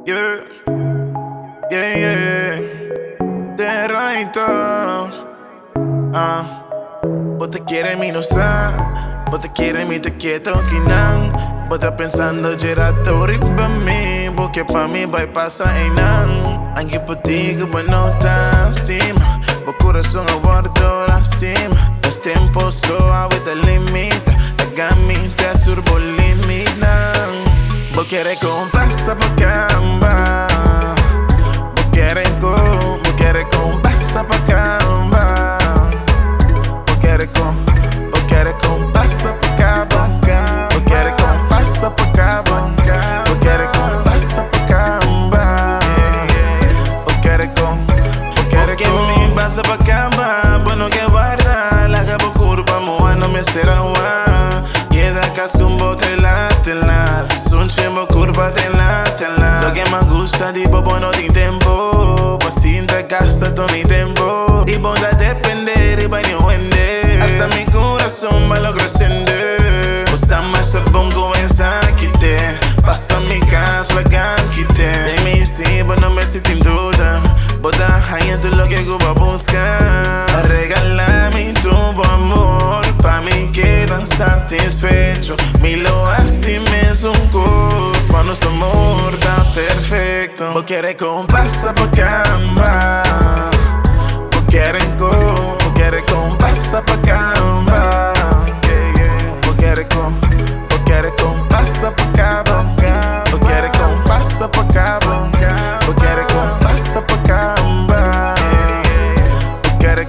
Yeah, yeah, yeah. De Raitos. Vos te quieres mi no sa. Vos te quieres mi te quieto kinan. Vos te pensando giratori pa mi. Vos que pa mi bypassa einan. Anche por ti que bueno te estima. Vos corazón aguardo lastima. Los tiempos suaves te limita. La gamita surbo limitan. Vos quieres con pasa pa camba. Vos quieres con pasa pa camba. Vos quieres con pasa pa camba. Vos quieres con pasa pa camba. Vos quieres con pasa pa camba. Vos quieres mi pasa pa camba. Bueno que guarda la cabo curva moa no me será guá. Yeda casco un bote la. Son tiempo curva tela. Lo que más gusta di bobo no tem tempo. Paciente gasta todo mi tiempo. Y voy a depender y voy a vender. Hasta mi corazón va lo creciendo. Usa más se pongo en saquite. Pasa mi casa la ganquite. De mí sí, pero no me siento en duda. Boda hayendo lo que yo voy a buscar. Regálame tu amor. Pa' mí quedan satisfecho. Mi lo así me es un cos. Pa' nuestro amor está perfecto. Vos quieres con pasa pa' camba. Vos quieres con pasa pa' camba. Vos quieres con pasa pa' camba. Vos quieres con pasa pa' camba. Vos quieres con pasa pa' camba. Vos quieres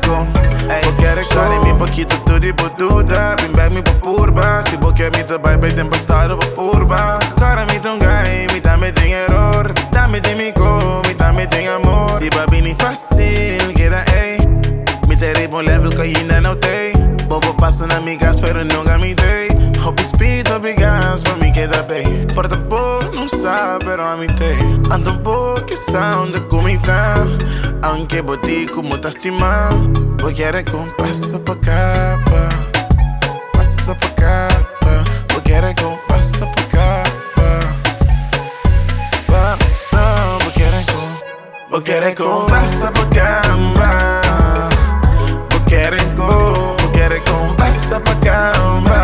Sorry, mi poquito tudo e botuda. Bring back mi popurba. Se vos quer me trabalhar, vai tem passado popurba. Agora me tão gai, me dá me tem error. Dá-me de mi go, me dá me tem amor. Se babini fácil, queda ei. Me terei bom level que ainda não tem. Bobo passa na mi gas, pero nunca me dei. Hobby speed, hobby gas, pra mim queda bem. Porta pouco, não sabe, pero a mim tem. Ando um pouco, que sound de comida. Aunque boti como te estima. Vos quieres con pasa pa' capa. Pasa pa' capa. Vos quieres con pasa pa' capa. Vos quieres con pasa pa' capa. Vos quieres con pasa pa' capa.